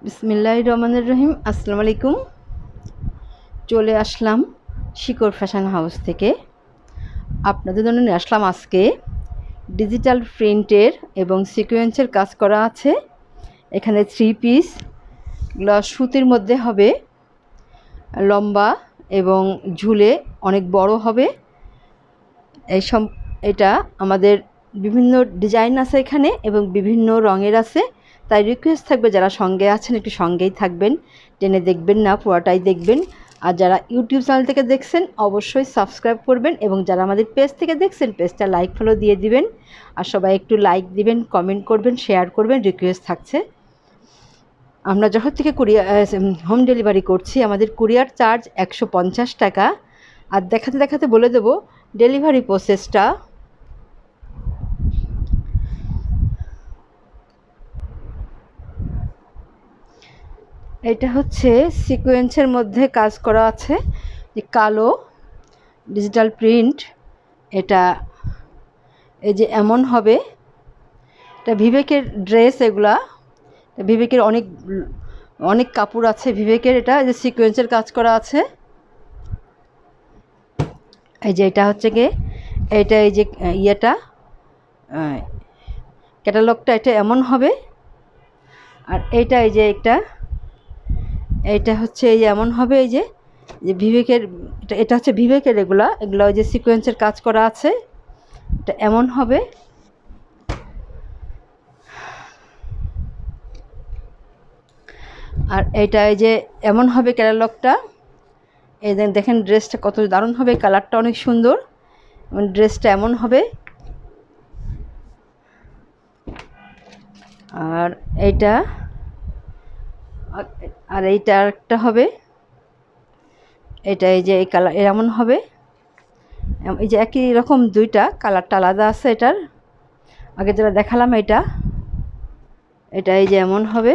বিসমিল্লাহির রহমানির রহিম। আসসালামু আলাইকুম। চলে আসলাম শিকড় ফ্যাশন হাউস থেকে। আপনাদের জন্য নিয়ে আসলাম আজকে ডিজিটাল প্রিন্টের এবং সিকোয়েন্সের কাজ করা আছে। এখানে 3 পিস গ্লাস সুতির মধ্যে হবে, লম্বা এবং ঝুলে অনেক বড় হবে। এটা আমাদের বিভিন্ন ডিজাইন আছে এখানে এবং বিভিন্ন রঙের আছে। তাই রিকোয়েস্ট থাকবে যারা সঙ্গে আছেন একটু সঙ্গেই থাকবেন, টেনে দেখবেন না, পুরোটাই দেখবেন। আর যারা ইউটিউব চ্যানেল থেকে দেখছেন অবশ্যই সাবস্ক্রাইব করবেন এবং যারা আমাদের পেজ থেকে দেখছেন পেজটা লাইক ফলো দিয়ে দিবেন। আর সবাই একটু লাইক দিবেন, কমেন্ট করবেন, শেয়ার করবেন, রিকোয়েস্ট থাকছে। আমরা যখন থেকে হোম ডেলিভারি করছি, আমাদের কুরিয়ার চার্জ 150 টাকা। আর দেখাতে দেখাতে বলে দেবো ডেলিভারি প্রসেসটা। এটা হচ্ছে সিকোয়েন্সের মধ্যে কাজ করা আছে, যে কালো ডিজিটাল প্রিন্ট। এটা এই যে এমন হবে, এটা বিবেকের ড্রেস। এগুলা বিবেকের অনেক অনেক কাপড় আছে বিবেকের। এটা যে সিকোয়েন্সের কাজ করা আছে। এই যে এটা হচ্ছে গিয়ে এইটা, এই যে ইয়েটা ক্যাটালগটা এটা এমন হবে। আর এইটা এই যে এইটা হচ্ছে এই যে এমন হবে। এই যে বিবেকের এটা হচ্ছে বিবেকের। এগুলো ওই যে সিকোয়েন্সের কাজ করা আছে, এটা এমন হবে। আর এইটা এই যে এমন হবে ক্যাটালগটা। এই দেখেন ড্রেসটা কত দারুণ হবে, কালারটা অনেক সুন্দর। ড্রেসটা এমন হবে। আর এইটা একটা হবে। এটা এই যে এই কালার এমন হবে। এই যে একই রকম দুইটা, কালারটা আলাদা আছে এটার। আগে যেটা দেখালাম এটা এই যে এমন হবে।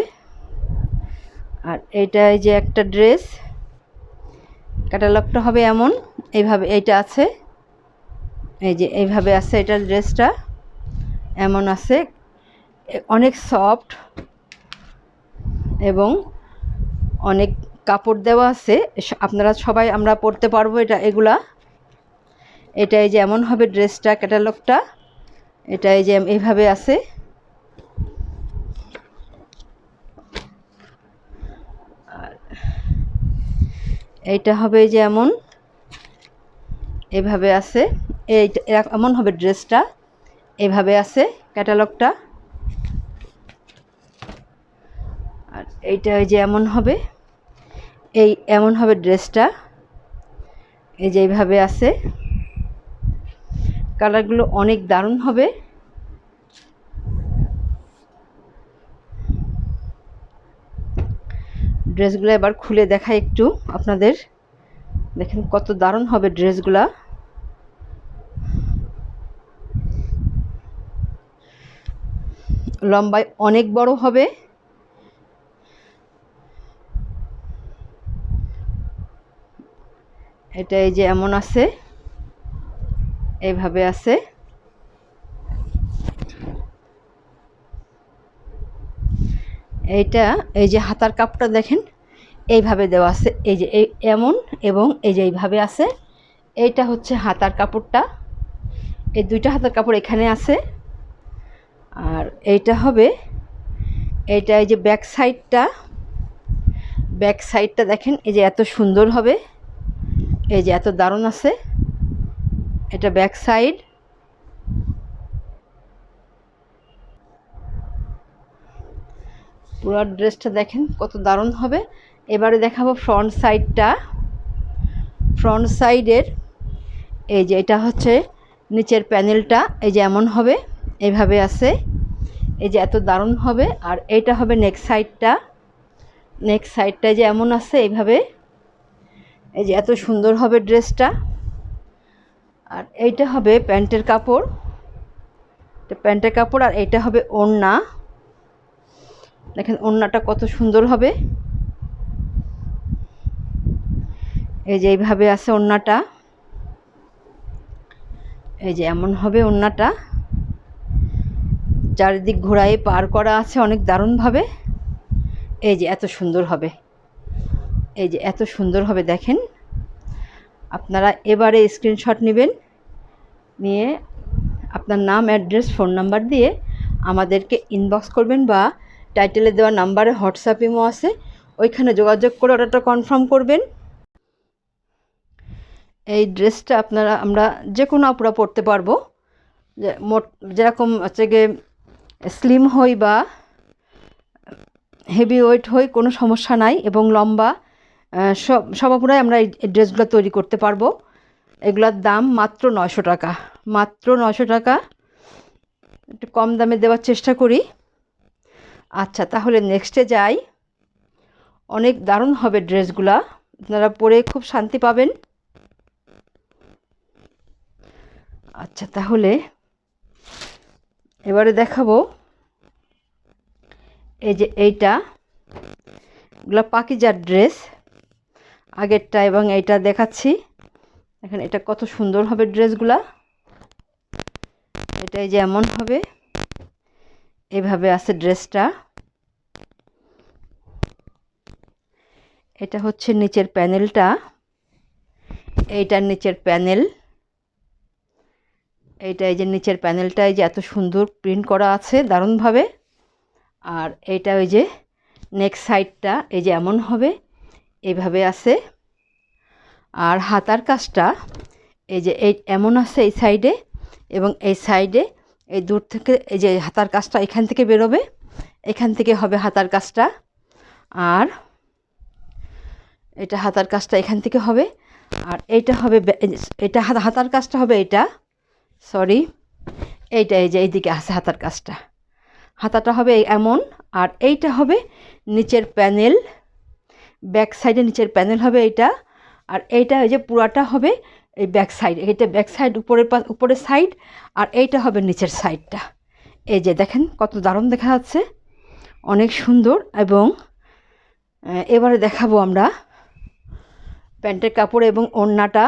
আর এইটা এই যে একটা ড্রেস, ক্যাটালগটা হবে এমন। এইভাবে এইটা আছে, এই যে এইভাবে আছে। এটার ড্রেসটা এমন আছে, অনেক সফট এবং অনেক কাপড় দেওয়া আছে। আপনারা সবাই আমরা পরতে পারবো এগুলা। এটা এই যে এমন হবে ড্রেসটা, ক্যাটালগটা। এটা এই যে এইভাবে আছে। আর এইটা হবে এই যে এমন, এইভাবে আছে। এমন হবে ড্রেসটা, এইভাবে আছে ক্যাটালগটা। আর এইটা এই যে এমন হবে, এমন হবে ড্রেসটা। এই যে এইভাবে আছে। কালারগুলো অনেক দারুণ হবে। ড্রেসগুলো এবার খুলে দেখাই একটু আপনাদের। দেখেন কত দারুণ হবে ড্রেসগুলা। লম্বায় অনেক বড় হবে। এটা এই যে এমন আছে, এইভাবে আছে। এইটা এই যে হাতার কাপড়টা দেখেন এইভাবে দেওয়া আছে। এই যে এমন এবং এই যে এইভাবে আছে। এইটা হচ্ছে হাতার কাপড়টা। এই দুইটা হাতার কাপড় এখানে আছে। আর এইটা হবে, এইটা এই যে ব্যাক সাইডটা দেখেন এই যে এত সুন্দর হবে। এই যে এত দারুণ আছে। এটা ব্যাক সাইড। পুরো ড্রেসটা দেখেন কত দারুণ হবে। এবারে দেখাবো ফ্রন্ট সাইডটা। ফ্রন্ট সাইডের এই যে এটা হচ্ছে নিচের প্যানেলটা। এই যে এমন হবে, এইভাবে আছে। এই যে এত দারুণ হবে। আর এইটা হবে নেক সাইডটা যে এমন আছে এইভাবে। এই যে এত সুন্দর হবে ড্রেসটা। আর এইটা হবে প্যান্টের কাপড়, আর এইটা হবে ওড়না। দেখেন ওড়নাটা কত সুন্দর হবে। এই যে এইভাবে আছে ওড়নাটা। এই যে এমন হবে ওড়নাটা। চারিদিক ঘোরায় পার করা আছে অনেক দারুণভাবে। এই যে এত সুন্দর হবে, এই যে এত সুন্দর হবে দেখেন। আপনারা এবারে স্ক্রিনশট নেবেন, নিয়ে আপনার নাম, অ্যাড্রেস, ফোন নাম্বার দিয়ে আমাদেরকে ইনবক্স করবেন, বা টাইটেলে দেওয়া নাম্বারে হোয়াটসঅ্যাপ ইমো আছে, ওইখানে যোগাযোগ করে অর্ডারটা কনফার্ম করবেন। এই ড্রেসটা আমরা যে কোনো আপুরা পরতে পারবো, যেরকম হচ্ছে গিয়ে স্লিম হই বা হেভি ওয়েট হই, কোনো সমস্যা নাই, এবং লম্বা, সব আপুরাই আমরা এই ড্রেসগুলো তৈরি করতে পারবো। এগুলোর দাম মাত্র 900 টাকা, মাত্র 900 টাকা। একটু কম দামে দেওয়ার চেষ্টা করি। আচ্ছা, তাহলে নেক্সটে যাই। অনেক দারুণ হবে ড্রেসগুলা, আপনারা পরে খুব শান্তি পাবেন। আচ্ছা, তাহলে এবারে দেখাবো এই যে এগুলো পাকিজার ড্রেস, আগেরটা এবং এইটা দেখাচ্ছি। দেখেন এটা কত সুন্দর হবে ড্রেসগুলা। এটাই যে এমন হবে, এভাবে আছে ড্রেসটা। এটা হচ্ছে নিচের প্যানেলটা, এইটার নিচের প্যানেল। এইটা এই যে নিচের প্যানেলটা, এই যে এত সুন্দর প্রিন্ট করা আছে দারুণভাবে। আর এইটা ওই যে নেক সাইডটা এই যে এমন হবে, এইভাবে আছে। আর হাতার কাজটা এই যে এমন আছে এই সাইডে, এবং এই সাইডে এই দূর থেকে এই যে হাতার কাজটা এখান থেকে বেরোবে, এখান থেকে হবে হাতার কাজটা। আর এটা হাতার কাজটা এখান থেকে হবে, আর এইটা হবে, এটা হাতার কাজটা হবে, এইটা সরি এইটা এই যে এইদিকে আছে হাতার কাজটা, হাতাটা হবে এমন। আর এইটা হবে নিচের প্যানেল, ব্যাক সাইডে নিচের প্যানেল হবে এইটা। আর এইটা ওই যে পুরাটা হবে এই ব্যাক সাইড, এইটা ব্যাক সাইড, উপরের সাইড, আর এইটা হবে নিচের সাইডটা। এই যে দেখেন কত দারুণ দেখা যাচ্ছে, অনেক সুন্দর। এবং এবারে দেখাবো আমরা প্যান্টের কাপড় এবং ওড়নাটা।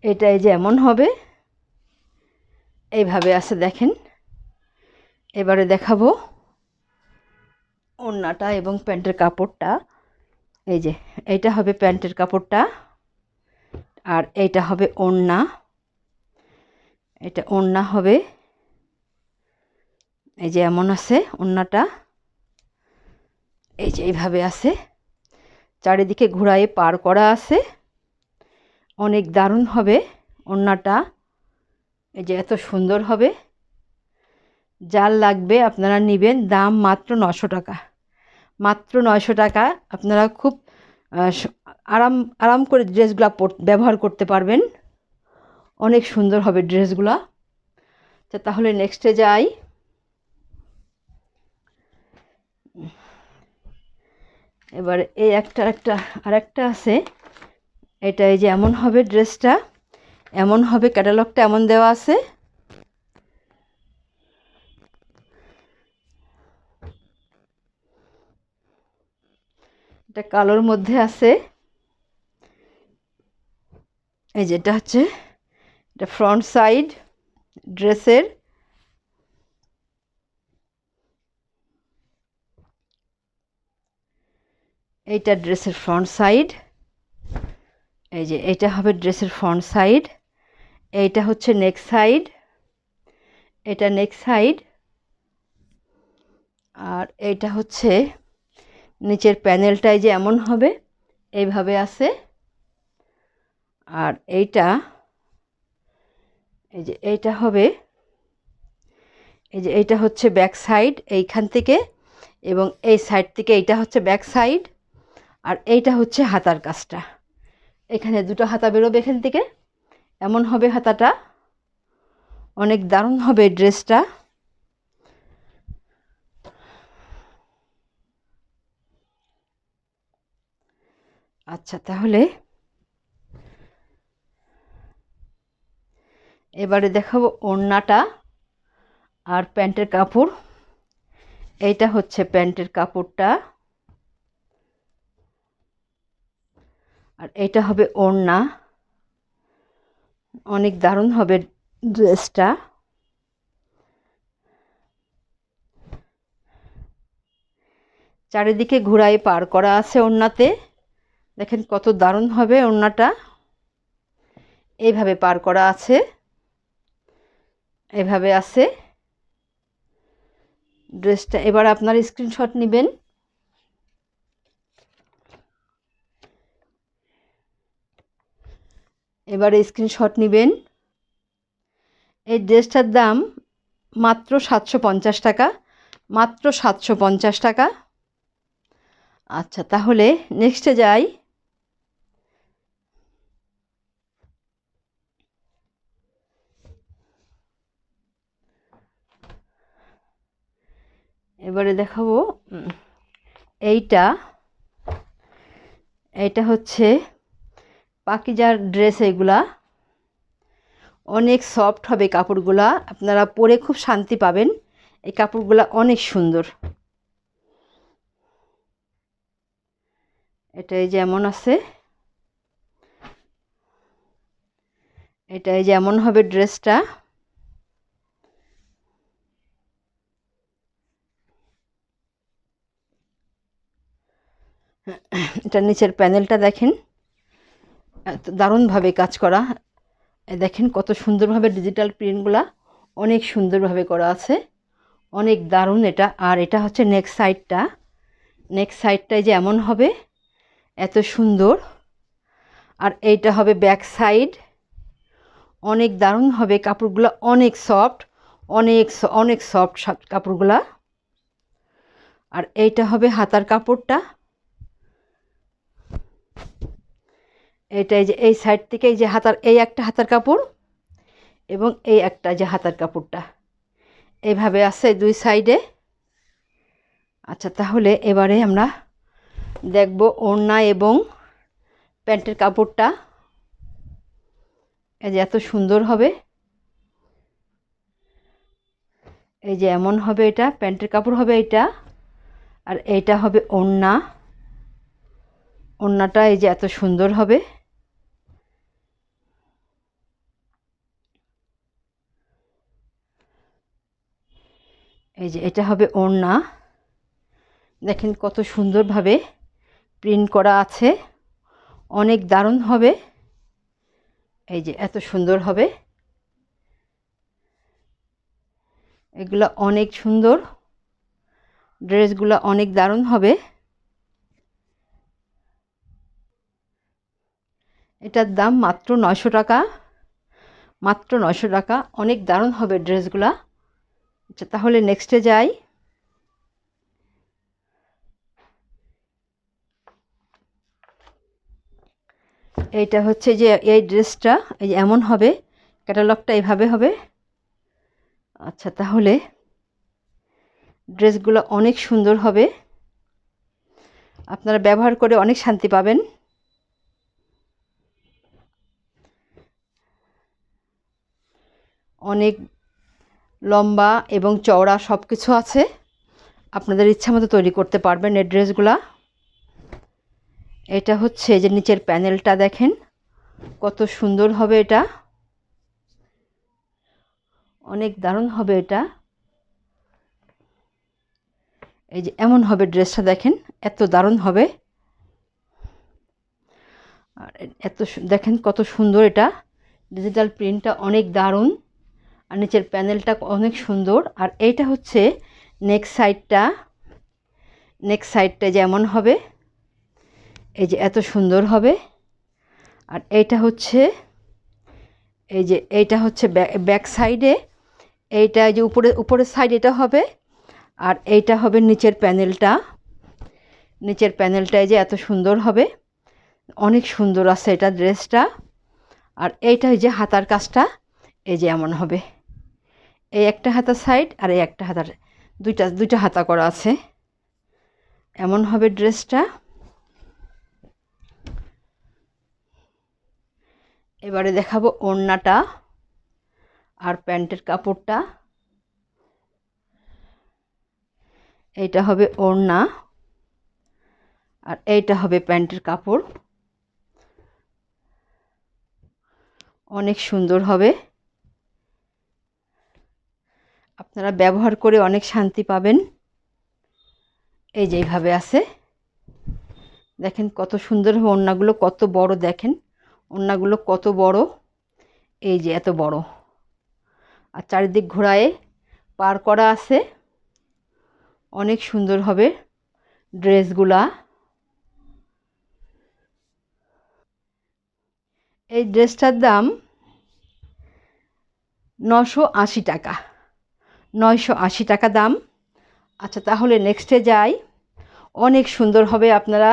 এটা এই যে এমন হবে, এইভাবে আছে দেখেন। এবারে দেখাবো ওড়নাটা এবং প্যান্টের কাপড়টা। এই যে এইটা হবে প্যান্টের কাপড়টা, আর এইটা হবে ওড়না। এটা ওড়না হবে, এই যে এমন আছে ওড়নাটা, এই যে এইভাবে আছে, চারিদিকে ঘোরায়ে পার করা আছে, অনেক দারুণ হবে ওড়নাটা। এই যে এত সুন্দর হবে, যার লাগবে আপনারা নেবেন। দাম মাত্র 900 টাকা, মাত্র 900 টাকা। আপনারা খুব আরাম করে ড্রেসগুলো ব্যবহার করতে পারবেন, অনেক সুন্দর হবে ড্রেসগুলো। তাহলে নেক্সটে যাই। এবার এই আরেকটা আছে, এটা এই যে এমন হবে ড্রেসটা, এমন হবে, ক্যাটালগটা এমন দেওয়া আছে। এটা কালোর মধ্যে আছে। এই যে এটা হচ্ছে এটা ফ্রন্ট সাইড ড্রেসের। এইটা ড্রেসের ফ্রন্ট সাইড, এই যে এইটা হবে ড্রেসের ফ্রন্ট সাইড। এইটা হচ্ছে নেক সাইড, এটা নেক সাইড। আর এইটা হচ্ছে নিচের প্যানেলটাই যে এমন হবে, এইভাবে আছে। আর এইটা এই যে এইটা হবে, এই যে এইটা হচ্ছে ব্যাক সাইড এইখান থেকে, এবং এই সাইড থেকে এইটা হচ্ছে ব্যাক সাইড। আর এইটা হচ্ছে হাতার কাজটা, এখানে দুটো হাতা বেরোবে এখান থেকে, এমন হবে হাতাটা, অনেক দারুণ হবে ড্রেসটা। আচ্ছা, তাহলে এবারে দেখাবো ওড়নাটা আর প্যান্টের কাপড়। এইটা হচ্ছে প্যান্টের কাপড়টা, আর এইটা হবে ওড়না, অনেক দারুণ হবে ড্রেসটা। চারিদিকে ঘুরাই পার করা আছে ওড়নাতে। দেখেন কত দারুণ হবে ওড়নাটা, এইভাবে পার করা আছে, এভাবে আছে ড্রেসটা। এবার আপনার স্ক্রিনশট নেবেন। এবারে স্ক্রিনশট নেবেন। এই ড্রেসটার দাম মাত্র 750 টাকা, মাত্র 750 টাকা। আচ্ছা, তাহলে নেক্সটে যাই। এবারে দেখাবো এইটা। এইটা হচ্ছে পাকিজার ড্রেস। এগুলা অনেক সফট হবে কাপড়গুলা, আপনারা পরে খুব শান্তি পাবেন। এই কাপড়গুলা অনেক সুন্দর। এটাই যেমন আছে, এটাই যেমন হবে ড্রেসটা। এটা নিচের প্যানেলটা দেখেন, এত দারুণভাবে কাজ করা। দেখেন কত সুন্দরভাবে ডিজিটাল প্রিন্টগুলা অনেক সুন্দরভাবে করা আছে, অনেক দারুণ এটা। আর এটা হচ্ছে নেক্সট সাইডটা। নেক্সট সাইডটাই যে এমন হবে, এত সুন্দর। আর এইটা হবে ব্যাক সাইড, অনেক দারুণ হবে কাপড়গুলো, অনেক সফট, অনেক অনেক সফট কাপড়গুলা। আর এইটা হবে হাতার কাপড়টা। এইটাই যে এই সাইড থেকে এই যে হাতার, এই একটা হাতার কাপড় এবং এই একটা যে হাতার কাপড়টা এইভাবে আছে দুই সাইডে। আচ্ছা, তাহলে এবারে আমরা দেখব ওড়না এবং প্যান্টের কাপড়টা। এই যে এত সুন্দর হবে, এই যে এমন হবে, এটা প্যান্টের কাপড় হবে এটা। আর এইটা হবে ওড়না, ওড়নাটা এই যে এত সুন্দর হবে। এই যে এটা হবে ওড়না, দেখেন কত সুন্দরভাবে প্রিন্ট করা আছে, অনেক দারুণ হবে। এই যে এত সুন্দর হবে, এগুলো অনেক সুন্দর, ড্রেসগুলো অনেক দারুণ হবে। এটার দাম মাত্র 900 টাকা, মাত্র 900 টাকা। অনেক দারুণ হবে ড্রেসগুলা। আচ্ছা, তাহলে নেক্সটে যাই। এইটা হচ্ছে যে এই ড্রেসটা এই যে এমন হবে, ক্যাটালগটা এইভাবে হবে। আচ্ছা, তাহলে ড্রেসগুলো অনেক সুন্দর হবে, আপনারা ব্যবহার করে অনেক শান্তি পাবেন। অনেক লম্বা এবং চওড়া সব কিছু আছে, আপনাদের ইচ্ছা মতো তৈরি করতে পারবেন এই ড্রেসগুলা। এটা হচ্ছে যে নিচের প্যানেলটা দেখেন কত সুন্দর হবে, এটা অনেক দারুণ হবে এটা। এই যে এমন হবে ড্রেসটা, দেখেন এত দারুণ হবে। আর এত দেখেন কত সুন্দর, এটা ডিজিটাল প্রিন্টটা অনেক দারুণ। আর নিচের প্যানেলটা অনেক সুন্দর। আর এইটা হচ্ছে নেক্সট সাইডটা, নেক্সট সাইডটা যেমন হবে, এই যে এত সুন্দর হবে। আর এইটা হচ্ছে এই যে এইটা হচ্ছে ব্যাক সাইডে, এইটা যে উপরের সাইড এটা হবে। আর এইটা হবে নিচের প্যানেলটা, নিচের প্যানেলটাই যে এত সুন্দর হবে, অনেক সুন্দর আছে এটা ড্রেসটা। আর এইটা যে হাতার কাজটা এই যে এমন হবে, এই একটা হাতার সাইড আর এই একটা হাতার, দুইটা হাতা করা আছে, এমন হবে ড্রেসটা। এবারে দেখাবো ওড়নাটা আর প্যান্টের কাপড়টা। এইটা হবে ওড়না আর এইটা হবে প্যান্টের কাপড়, অনেক সুন্দর হবে, আপনারা ব্যবহার করে অনেক শান্তি পাবেন। এই যে এইভাবে আছে, দেখেন কত সুন্দর ওড়নাগুলো, কত বড় দেখেন, ওড়নাগুলো কত বড়, এই যে এত বড়। আর চারিদিক ঘোরায় পার করা আছে, অনেক সুন্দর হবে ড্রেসগুলা। এই ড্রেসটার দাম 980 টাকা, 980 টাকা দাম। আচ্ছা তাহলে নেক্সটে যাই। অনেক সুন্দর হবে, আপনারা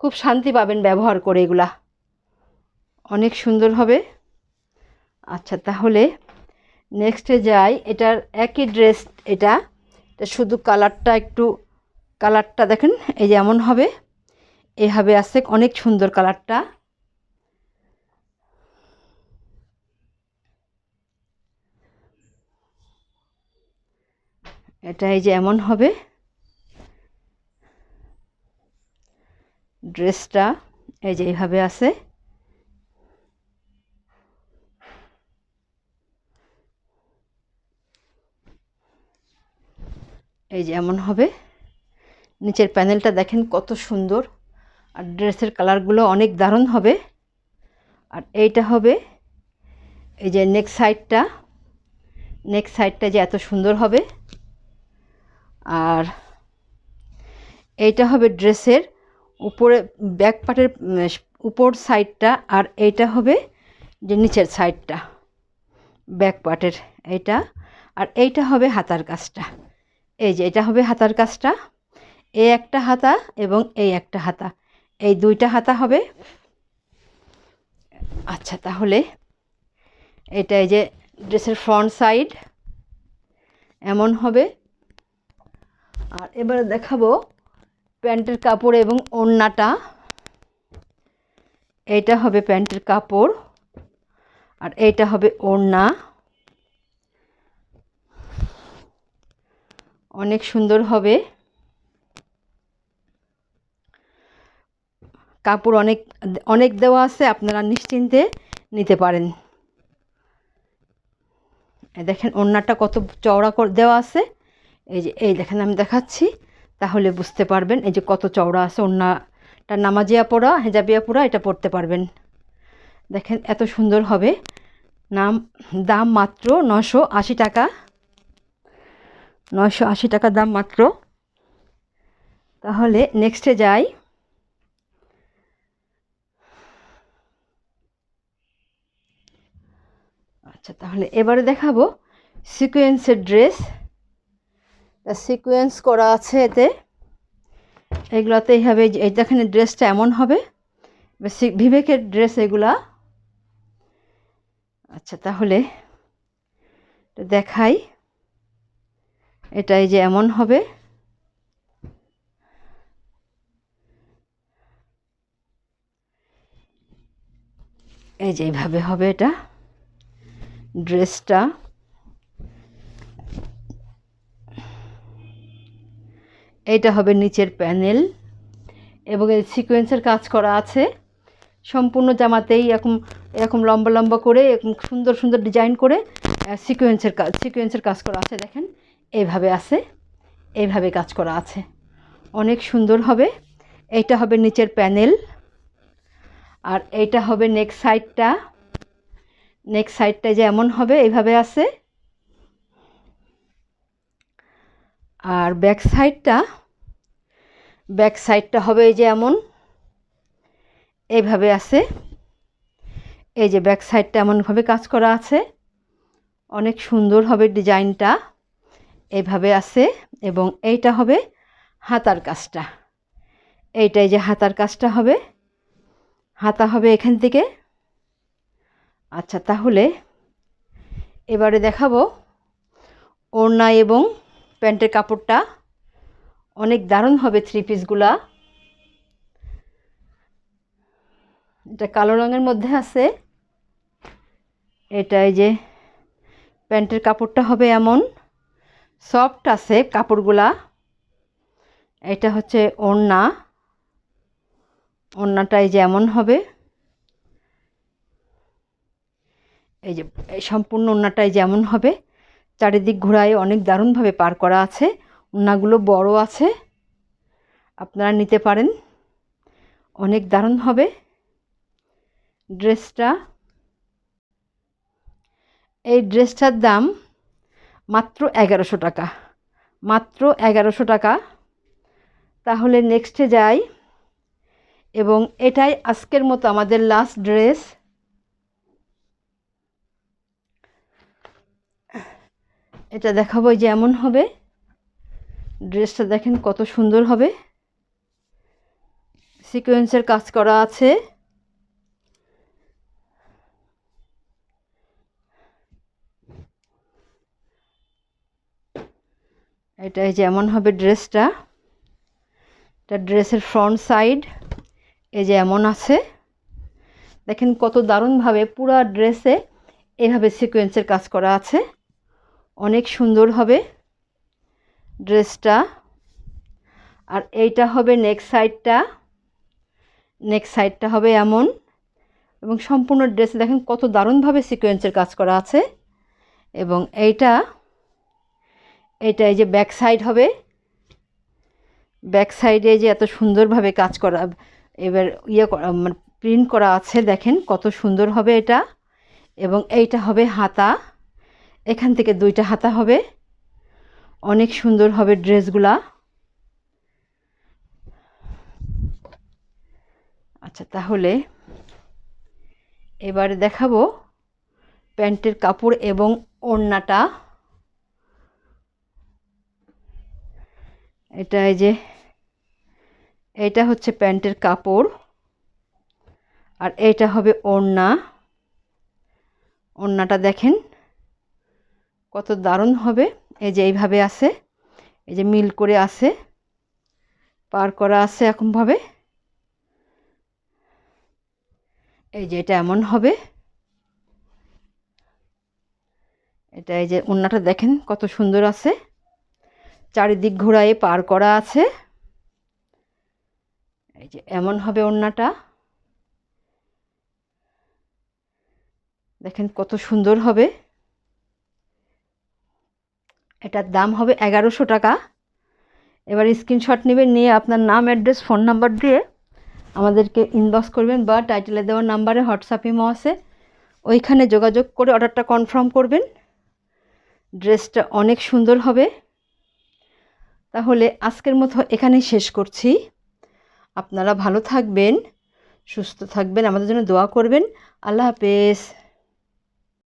খুব শান্তি পাবেন ব্যবহার করে, এগুলা অনেক সুন্দর হবে। আচ্ছা তাহলে নেক্সটে যাই। এটার একই ড্রেস, এটা শুধু কালারটা একটু, কালারটা দেখেন এই যে এমন হবে, এভাবে আছে, অনেক সুন্দর কালারটা। এটা এই যে এমন হবে ড্রেসটা, এই যে এইভাবে আছে। এই যে এমন হবে, নিচের প্যানেলটা দেখেন কত সুন্দর, আর ড্রেসের কালারগুলো অনেক দারুণ হবে। আর এইটা হবে এই যে নেক সাইডটা, নেক সাইডটা যে এত সুন্দর হবে। আর এইটা হবে ড্রেসের উপরে ব্যাক পার্টের উপর সাইডটা, আর এইটা হবে যে নিচের সাইডটা ব্যাক পার্টের এইটা। আর এইটা হবে হাতার কাজটা, এই যে এটা হবে হাতার কাজটা, এই একটা হাতা এবং এই একটা হাতা, এই দুইটা হাতা হবে। আচ্ছা তাহলে এটা এই যে ড্রেসের ফ্রন্ট সাইড এমন হবে। আর এবারে দেখাবো প্যান্টের কাপড় এবং ওড়নাটা। এইটা হবে প্যান্টের কাপড়, আর এইটা হবে ওড়না, অনেক সুন্দর হবে। কাপড় অনেক অনেক দেওয়া আছে, আপনারা নিশ্চিন্তে নিতে পারেন। দেখেন ওড়নাটা কত চওড়া করে দেওয়া আছে, এই যে এই দেখেন আমি দেখাচ্ছি তাহলে বুঝতে পারবেন, এই যে কত চওড়া আছে। ওড়নাটা নামাজিয়া পরা, হেজাবিয়া পরা এটা পরতে পারবেন। দেখেন এত সুন্দর হবে। দাম মাত্র 980 টাকা, 980 টাকা দাম মাত্র। তাহলে নেক্সটে যাই। আচ্ছা তাহলে এবারে দেখাবো সিকোয়েন্সের ড্রেস। সিকোয়েন্স করা আছে এতে, এগুলাতে এইভাবে এই দেখেন ড্রেসটা এমন হবে, বিবেকের ড্রেস এগুলা। আচ্ছা তাহলে দেখাই, এটা এই যে এমন হবে, এই যে এইভাবে হবে এটা ড্রেসটা। এইটা হবে নিচের প্যানেল, এবং এই সিকোয়েন্সের কাজ করা আছে সম্পূর্ণ জামাতেই, এরকম এরকম লম্বা লম্বা করে এরকম সুন্দর সুন্দর ডিজাইন করে সিকোয়েন্সের কাজ করা আছে। দেখেন এইভাবে আছে, এইভাবে কাজ করা আছে, অনেক সুন্দর হবে। এইটা হবে নিচের প্যানেল, আর এইটা হবে নেক সাইডটা। নেক সাইডটা যে এমন হবে, এইভাবে আছে। আর ব্যাক সাইডটা হবে এই যে এমন, এইভাবে আছে। এই যে ব্যাক সাইডটা এমনভাবে কাজ করা আছে, অনেক সুন্দর হবে ডিজাইনটা, এইভাবে আছে। এবং এইটা হবে হাতার কাজটা, এইটাই যে হাতার কাজটা হবে, হাতা হবে এখান থেকে। আচ্ছা তাহলে এবারে দেখাবো ওড়না এবং প্যান্টের কাপড়টা, অনেক দারুণ হবে থ্রি পিসগুলা। এটা কালো রঙের মধ্যে আছে, এটা এই যে প্যান্টের কাপড়টা হবে এমন সফট আছে কাপড়গুলা। এটা হচ্ছে ওড়না, ওড়নাটা এই যে এমন হবে, এই যে এই সম্পূর্ণ ওড়নাটাই যেমন হবে, চারিদিক ঘোরায় অনেক দারুণভাবে পার করা আছে। ওড়নাগুলো বড় আছে, আপনারা নিতে পারেন, অনেক দারুণ হবে ড্রেসটা। এই ড্রেসটার দাম মাত্র 1100 টাকা, মাত্র 1100 টাকা। তাহলে নেক্সটে যাই, এবং এটাই আজকের মতো আমাদের লাস্ট ড্রেস। এটা দেখাবো যে এমন হবে ড্রেসটা, দেখেন কত সুন্দর হবে, সিকোয়েন্সের কাজ করা আছে। এটাই যেমন হবে ড্রেসটা, এটা ড্রেসের ফ্রন্ট সাইড এই যে এমন আছে, দেখেন কত দারুণভাবে পুরো ড্রেসে এভাবে সিকোয়েন্সের কাজ করা আছে, অনেক সুন্দর হবে ড্রেসটা। আর এইটা হবে নেক্সট সাইডটা, নেক্সট সাইডটা হবে এমন, এবং সম্পূর্ণ ড্রেসে দেখেন কত দারুণভাবে সিকোয়েন্সের কাজ করা আছে। এবং এইটা এই যে ব্যাক সাইড হবে, ব্যাক সাইডে যে এত সুন্দরভাবে কাজ করা, এবার মানে প্রিন্ট করা আছে, দেখেন কত সুন্দর হবে এটা। এবং এইটা হবে হাতা, এখান থেকে 2টা হাতা হবে, অনেক সুন্দর হবে ড্রেসগুলা। আচ্ছা, তাহলে এবারে দেখাবো প্যান্টের কাপড় এবং ওড়নাটা। এই যে এটা হচ্ছে প্যান্টের কাপড়, আর এইটা হবে ওড়না। ওড়নাটা দেখেন কত দারুণ হবে, এই যে এইভাবে আছে, এই যে মিল করে আছে, পার করা আছে এরকমভাবে। এই যে এটা এমন হবে, এটা এই যে ওড়নাটা দেখেন কত সুন্দর আছে, চারিদিক ঘোরায়ে পার করা আছে। এই যে এমন হবে ওড়নাটা, দেখেন কত সুন্দর হবে। এটার দাম হবে 1100 টাকা। এবার স্ক্রিনশট নেবেন, নিয়ে আপনার নাম, অ্যাড্রেস, ফোন নাম্বার দিয়ে আমাদেরকে ইনবক্স করবেন, বা টাইটেলে দেওয়া নাম্বারে হোয়াটসঅ্যাপ ইমো আছে, ওইখানে যোগাযোগ করে অর্ডারটা কনফার্ম করবেন। ড্রেসটা অনেক সুন্দর হবে। তাহলে আজকের মতো এখানেই শেষ করছি। আপনারা ভালো থাকবেন, সুস্থ থাকবেন, আমাদের জন্য দোয়া করবেন। আল্লাহ হাফেজ।